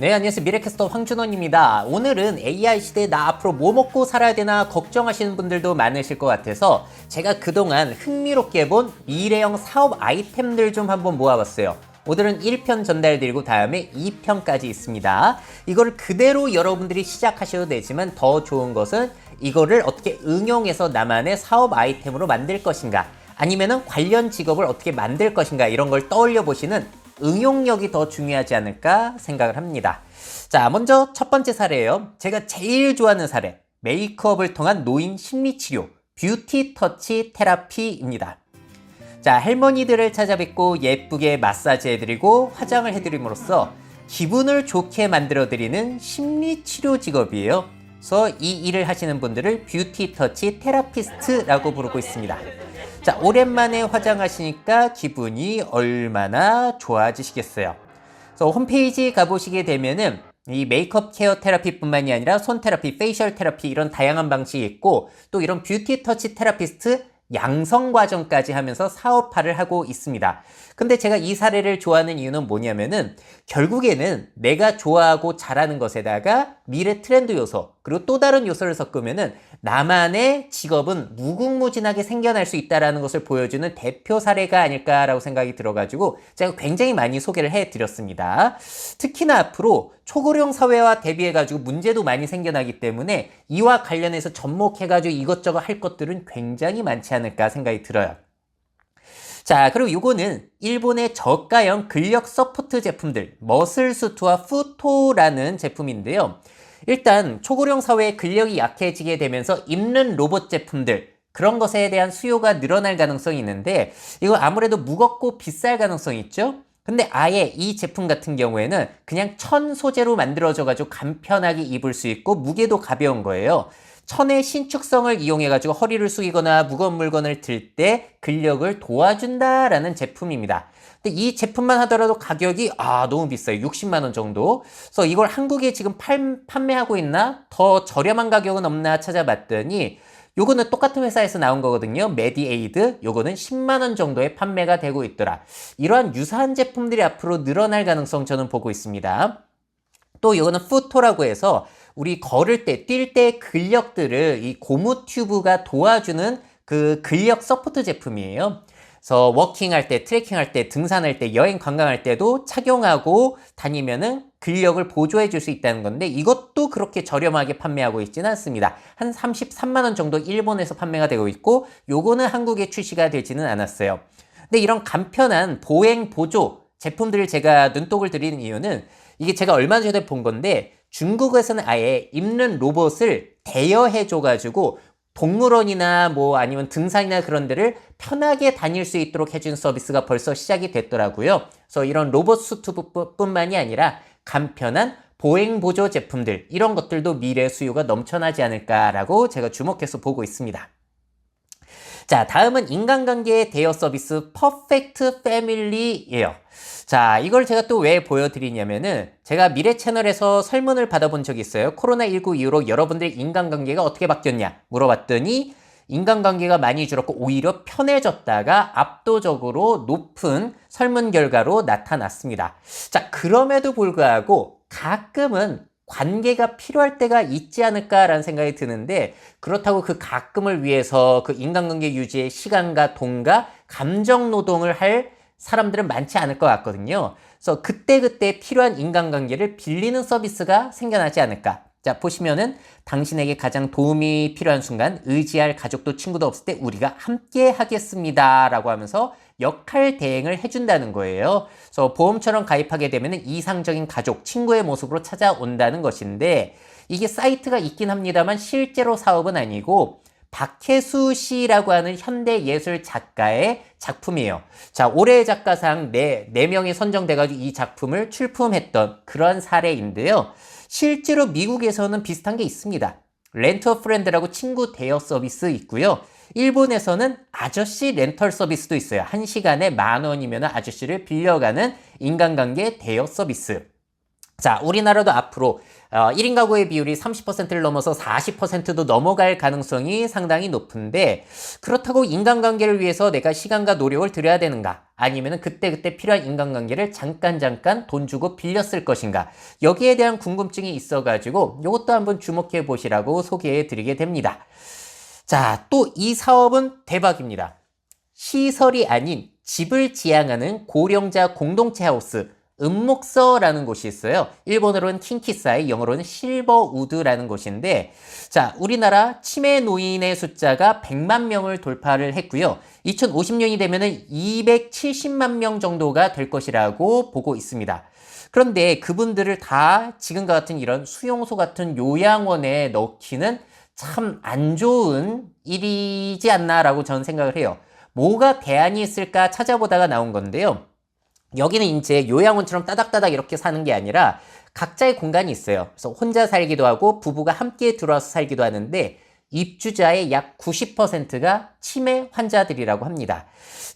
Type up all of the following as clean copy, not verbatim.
네, 안녕하세요. 미래캐스터 황준원입니다. 오늘은 AI 시대에 나 앞으로 뭐 먹고 살아야 되나 걱정하시는 분들도 많으실 것 같아서 제가 그동안 흥미롭게 본 미래형 사업 아이템들 좀 한번 모아봤어요. 오늘은 1편 전달드리고 다음에 2편까지 있습니다. 이거를 그대로 여러분들이 시작하셔도 되지만 더 좋은 것은 이거를 어떻게 응용해서 나만의 사업 아이템으로 만들 것인가, 아니면은 관련 직업을 어떻게 만들 것인가, 이런 걸 떠올려 보시는 응용력이 더 중요하지 않을까 생각을 합니다. 자, 먼저 첫 번째 사례예요. 제가 제일 좋아하는 사례, 메이크업을 통한 노인 심리치료, 뷰티 터치 테라피입니다. 자, 할머니들을 찾아뵙고 예쁘게 마사지 해드리고 화장을 해드림으로써 기분을 좋게 만들어드리는 심리치료 직업이에요. 그래서 이 일을 하시는 분들을 뷰티 터치 테라피스트라고 부르고 있습니다. 자, 오랜만에 화장하시니까 기분이 얼마나 좋아지시겠어요. 그래서 홈페이지 가보시게 되면은 이 메이크업 케어 테라피뿐만이 아니라 손 테라피, 페이셜 테라피 이런 다양한 방식이 있고, 또 이런 뷰티 터치 테라피스트 양성 과정까지 하면서 사업화를 하고 있습니다. 근데 제가 이 사례를 좋아하는 이유는 뭐냐면은 결국에는 내가 좋아하고 잘하는 것에다가 미래 트렌드 요소, 그리고 또 다른 요소를 섞으면은 나만의 직업은 무궁무진하게 생겨날 수 있다는 것을 보여주는 대표 사례가 아닐까라고 생각이 들어가지고 제가 굉장히 많이 소개를 해드렸습니다. 특히나 앞으로 초고령 사회와 대비해가지고 문제도 많이 생겨나기 때문에 이와 관련해서 접목해가지고 이것저것 할 것들은 굉장히 많지 않을까 생각이 들어요. 자, 그리고 이거는 일본의 저가형 근력 서포트 제품들, 머슬수트와 푸토라는 제품인데요. 일단 초고령 사회의 근력이 약해지게 되면서 입는 로봇 제품들, 그런 것에 대한 수요가 늘어날 가능성이 있는데 이거 아무래도 무겁고 비쌀 가능성이 있죠. 근데 아예 이 제품 같은 경우에는 그냥 천 소재로 만들어져가지고 간편하게 입을 수 있고 무게도 가벼운 거예요. 천의 신축성을 이용해가지고 허리를 숙이거나 무거운 물건을 들 때 근력을 도와준다라는 제품입니다. 근데 이 제품만 하더라도 가격이 너무 비싸요. 60만 원 정도. 그래서 이걸 한국에 지금 판매하고 있나? 더 저렴한 가격은 없나 찾아봤더니 요거는 똑같은 회사에서 나온 거거든요. 메디에이드. 요거는 10만 원 정도에 판매가 되고 있더라. 이러한 유사한 제품들이 앞으로 늘어날 가능성 저는 보고 있습니다. 또 요거는 푸토라고 해서 우리 걸을 때, 뛸 때 근력들을 이 고무 튜브가 도와주는 그 근력 서포트 제품이에요. 그래서 워킹할 때, 트레킹할 때, 등산할 때, 여행 관광할 때도 착용하고 다니면은 근력을 보조해 줄 수 있다는 건데 이것도 그렇게 저렴하게 판매하고 있지는 않습니다. 한 33만 원 정도 일본에서 판매가 되고 있고 요거는 한국에 출시가 되지는 않았어요. 근데 이런 간편한 보행 보조 제품들을 제가 눈독을 들이는 이유는 이게 제가 얼마 전에 본 건데 중국에서는 아예 입는 로봇을 대여해줘가지고 동물원이나 뭐 아니면 등산이나 그런 데를 편하게 다닐 수 있도록 해준 서비스가 벌써 시작이 됐더라고요. 그래서 이런 로봇 수트뿐만이 아니라 간편한 보행 보조 제품들, 이런 것들도 미래 수요가 넘쳐나지 않을까라고 제가 주목해서 보고 있습니다. 자, 다음은 인간관계의 대여 서비스 퍼펙트 패밀리예요. 자, 이걸 제가 또 왜 보여드리냐면은 제가 미래 채널에서 설문을 받아본 적이 있어요. 코로나19 이후로 여러분들의 인간관계가 어떻게 바뀌었냐 물어봤더니 인간관계가 많이 줄었고 오히려 편해졌다가 압도적으로 높은 설문 결과로 나타났습니다. 자, 그럼에도 불구하고 가끔은 관계가 필요할 때가 있지 않을까라는 생각이 드는데 그렇다고 그 가끔을 위해서 그 인간관계 유지에 시간과 돈과 감정 노동을 할 사람들은 많지 않을 것 같거든요. 그래서 그때그때 필요한 인간관계를 빌리는 서비스가 생겨나지 않을까. 자, 보시면은 당신에게 가장 도움이 필요한 순간 의지할 가족도 친구도 없을 때 우리가 함께 하겠습니다 라고 하면서 역할 대행을 해준다는 거예요. 그래서 보험처럼 가입하게 되면 이상적인 가족, 친구의 모습으로 찾아온다는 것인데 이게 사이트가 있긴 합니다만 실제로 사업은 아니고 박혜수 씨라고 하는 현대 예술 작가의 작품이에요. 자, 올해의 작가상 4명이 선정돼가지고 이 작품을 출품했던 그런 사례인데요. 실제로 미국에서는 비슷한 게 있습니다. 렌터 프렌드라고 친구 대여 서비스 있고요. 일본에서는 아저씨 렌털 서비스도 있어요. 1시간에 10,000원이면 아저씨를 빌려가는 인간관계 대여 서비스. 자, 우리나라도 앞으로 1인 가구의 비율이 30%를 넘어서 40%도 넘어갈 가능성이 상당히 높은데 그렇다고 인간관계를 위해서 내가 시간과 노력을 들여야 되는가? 아니면 그때그때 필요한 인간관계를 잠깐 돈 주고 빌렸을 것인가? 여기에 대한 궁금증이 있어가지고 이것도 한번 주목해 보시라고 소개해 드리게 됩니다. 자, 또 이 사업은 대박입니다. 시설이 아닌 집을 지향하는 고령자 공동체 하우스 은목서라는 곳이 있어요. 일본어로는 킨키사이, 영어로는 실버우드라는 곳인데, 자, 우리나라 치매 노인의 숫자가 100만 명을 돌파를 했고요. 2050년이 되면은 270만 명 정도가 될 것이라고 보고 있습니다. 그런데 그분들을 다 지금과 같은 이런 수용소 같은 요양원에 넣기는 참 안 좋은 일이지 않나라고 저는 생각을 해요. 뭐가 대안이 있을까 찾아보다가 나온 건데요. 여기는 이제 요양원처럼 따닥따닥 이렇게 사는 게 아니라 각자의 공간이 있어요. 그래서 혼자 살기도 하고 부부가 함께 들어와서 살기도 하는데 입주자의 약 90%가 치매 환자들이라고 합니다.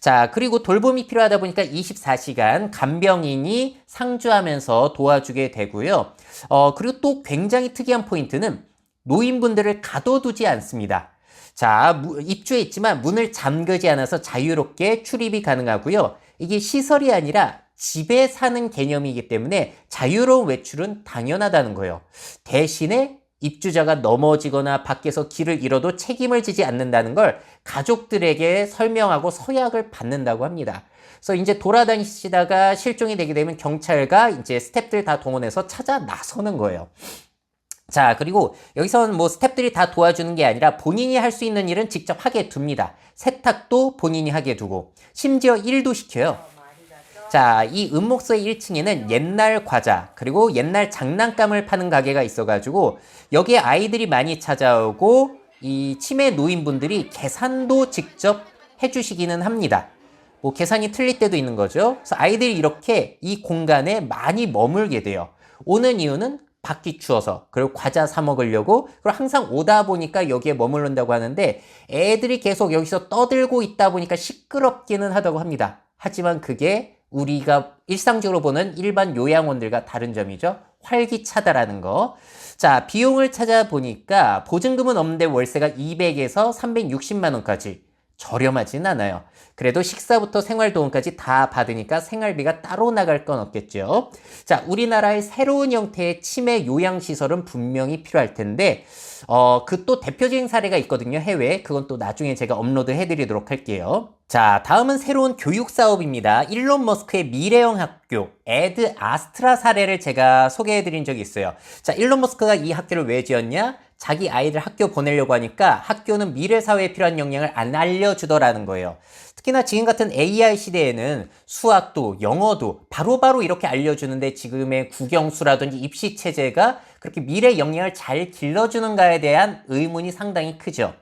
자, 그리고 돌봄이 필요하다 보니까 24시간 간병인이 상주하면서 도와주게 되고요. 그리고 또 굉장히 특이한 포인트는 노인분들을 가둬두지 않습니다. 자, 입주해 있지만 문을 잠그지 않아서 자유롭게 출입이 가능하고요. 이게 시설이 아니라 집에 사는 개념이기 때문에 자유로운 외출은 당연하다는 거예요. 대신에 입주자가 넘어지거나 밖에서 길을 잃어도 책임을 지지 않는다는 걸 가족들에게 설명하고 서약을 받는다고 합니다. 그래서 이제 돌아다니시다가 실종이 되게 되면 경찰과 이제 스태프들 다 동원해서 찾아 나서는 거예요. 자, 그리고 여기서는 뭐 스태프들이 다 도와주는 게 아니라 본인이 할 수 있는 일은 직접 하게 둡니다. 세탁도 본인이 하게 두고 심지어 일도 시켜요. 자, 이 은목서의 1층에는 옛날 과자 그리고 옛날 장난감을 파는 가게가 있어가지고 여기에 아이들이 많이 찾아오고 이 치매 노인분들이 계산도 직접 해주시기는 합니다. 뭐 계산이 틀릴 때도 있는 거죠. 그래서 아이들이 이렇게 이 공간에 많이 머물게 돼요. 오는 이유는 밖이 추워서, 그리고 과자 사 먹으려고, 그리고 항상 오다 보니까 여기에 머무른다고 하는데 애들이 계속 여기서 떠들고 있다 보니까 시끄럽기는 하다고 합니다. 하지만 그게 우리가 일상적으로 보는 일반 요양원들과 다른 점이죠. 활기차다라는 거. 자, 비용을 찾아보니까 보증금은 없는데 월세가 200에서 360만 원까지 저렴하진 않아요. 그래도 식사부터 생활도움까지 다 받으니까 생활비가 따로 나갈 건 없겠죠. 자, 우리나라의 새로운 형태의 치매 요양시설은 분명히 필요할 텐데 그 또 대표적인 사례가 있거든요. 해외에. 그건 또 나중에 제가 업로드 해드리도록 할게요. 자, 다음은 새로운 교육 사업입니다. 일론 머스크의 미래형 학교 에드 아스트라 사례를 제가 소개해드린 적이 있어요. 자, 일론 머스크가 이 학교를 왜 지었냐? 자기 아이들 학교 보내려고 하니까 학교는 미래 사회에 필요한 역량을 안 알려주더라는 거예요. 특히나 지금 같은 AI 시대에는 수학도 영어도 바로바로 이렇게 알려주는데 지금의 국영수라든지 입시 체제가 그렇게 미래 역량을 잘 길러주는가에 대한 의문이 상당히 크죠.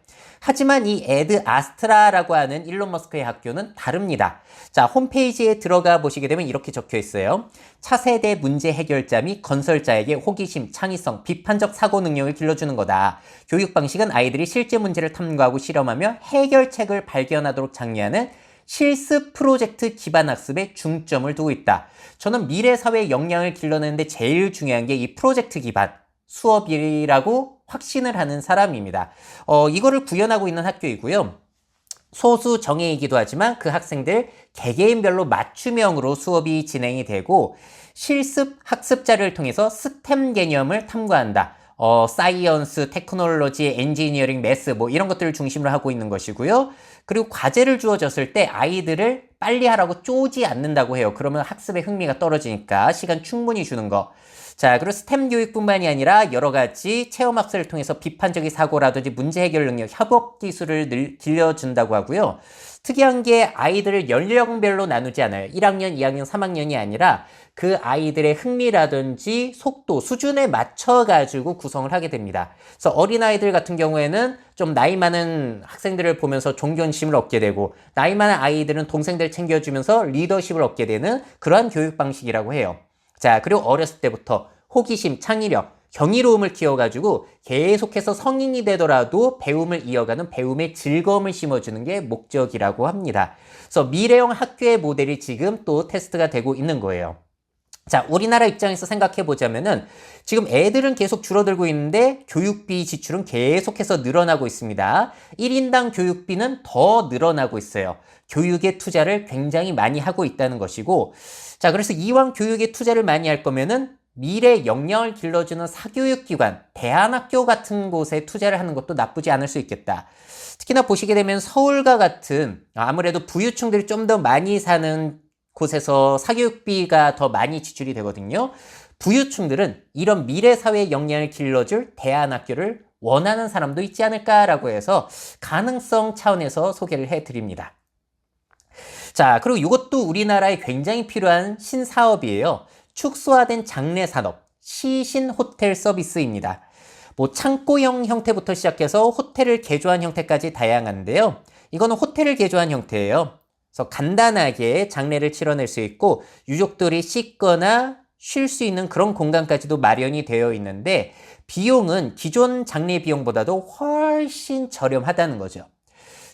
하지만 이 에드 아스트라라고 하는 일론 머스크의 학교는 다릅니다. 자, 홈페이지에 들어가 보시게 되면 이렇게 적혀 있어요. 차세대 문제 해결자 및 건설자에게 호기심, 창의성, 비판적 사고 능력을 길러주는 거다. 교육 방식은 아이들이 실제 문제를 탐구하고 실험하며 해결책을 발견하도록 장려하는 실습 프로젝트 기반 학습에 중점을 두고 있다. 저는 미래 사회의 역량을 길러내는데 제일 중요한 게 이 프로젝트 기반 수업이라고 확신을 하는 사람입니다. 이거를 구현하고 있는 학교이고요. 소수 정예이기도 하지만 그 학생들 개개인별로 맞춤형으로 수업이 진행이 되고 실습 학습자를 통해서 스템 개념을 탐구한다. 사이언스, 테크놀로지, 엔지니어링, 매스 뭐 이런 것들을 중심으로 하고 있는 것이고요. 그리고 과제를 주어졌을 때 아이들을 빨리 하라고 쪼지 않는다고 해요. 그러면 학습의 흥미가 떨어지니까 시간 충분히 주는 거. 자, 그리고 스템 교육뿐만이 아니라 여러 가지 체험학습을 통해서 비판적인 사고라든지 문제 해결 능력, 협업 기술을 길려준다고 하고요. 특이한 게 아이들을 연령별로 나누지 않아요. 1학년, 2학년, 3학년이 아니라 그 아이들의 흥미라든지 속도, 수준에 맞춰가지고 구성을 하게 됩니다. 그래서 어린아이들 같은 경우에는 좀 나이 많은 학생들을 보면서 존경심을 얻게 되고 나이 많은 아이들은 동생들 챙겨주면서 리더십을 얻게 되는 그러한 교육 방식이라고 해요. 자, 그리고 어렸을 때부터 호기심, 창의력, 경이로움을 키워가지고 계속해서 성인이 되더라도 배움을 이어가는 배움의 즐거움을 심어주는 게 목적이라고 합니다. 그래서 미래형 학교의 모델이 지금 또 테스트가 되고 있는 거예요. 자, 우리나라 입장에서 생각해 보자면은 지금 애들은 계속 줄어들고 있는데 교육비 지출은 계속해서 늘어나고 있습니다. 1인당 교육비는 더 늘어나고 있어요. 교육에 투자를 굉장히 많이 하고 있다는 것이고, 자, 그래서 이왕 교육에 투자를 많이 할 거면은 미래 역량을 길러주는 사교육기관, 대안학교 같은 곳에 투자를 하는 것도 나쁘지 않을 수 있겠다. 특히나 보시게 되면 서울과 같은 아무래도 부유층들이 좀 더 많이 사는 곳에서 사교육비가 더 많이 지출이 되거든요. 부유층들은 이런 미래사회 역량을 길러줄 대안학교를 원하는 사람도 있지 않을까라고 해서 가능성 차원에서 소개를 해드립니다. 자, 그리고 이것도 우리나라에 굉장히 필요한 신사업이에요. 축소화된 장례산업, 시신호텔 서비스입니다. 뭐 창고형 형태부터 시작해서 호텔을 개조한 형태까지 다양한데요. 이거는 호텔을 개조한 형태예요. 그래서 간단하게 장례를 치러낼 수 있고 유족들이 씻거나 쉴 수 있는 그런 공간까지도 마련이 되어 있는데 비용은 기존 장례 비용보다도 훨씬 저렴하다는 거죠.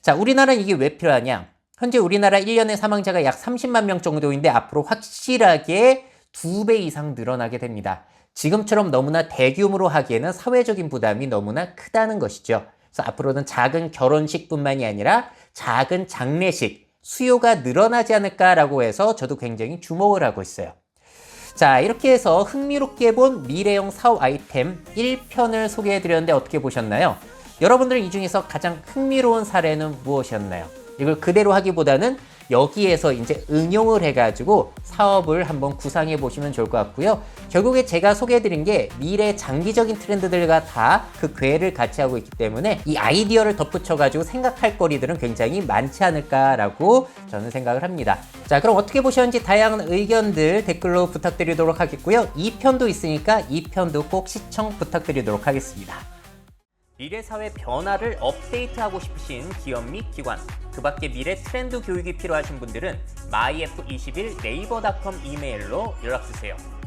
자, 우리나라는 이게 왜 필요하냐? 현재 우리나라 1년의 사망자가 약 30만 명 정도인데 앞으로 확실하게 2배 이상 늘어나게 됩니다. 지금처럼 너무나 대규모로 하기에는 사회적인 부담이 너무나 크다는 것이죠. 그래서 앞으로는 작은 결혼식뿐만이 아니라 작은 장례식, 수요가 늘어나지 않을까라고 해서 저도 굉장히 주목을 하고 있어요. 자, 이렇게 해서 흥미롭게 본 미래형 사업 아이템 1편을 소개해드렸는데 어떻게 보셨나요? 여러분들은 이 중에서 가장 흥미로운 사례는 무엇이었나요? 이걸 그대로 하기보다는 여기에서 이제 응용을 해가지고 사업을 한번 구상해 보시면 좋을 것 같고요. 결국에 제가 소개해드린 게 미래 장기적인 트렌드들과 다 그 궤를 같이 하고 있기 때문에 이 아이디어를 덧붙여가지고 생각할 거리들은 굉장히 많지 않을까라고 저는 생각을 합니다. 자, 그럼 어떻게 보셨는지 다양한 의견들 댓글로 부탁드리도록 하겠고요. 2편도 있으니까 2편도 꼭 시청 부탁드리도록 하겠습니다. 미래사회 변화를 업데이트하고 싶으신 기업 및 기관, 그 밖에 미래 트렌드 교육이 필요하신 분들은 myf21 네이버닷컴 이메일로 연락주세요.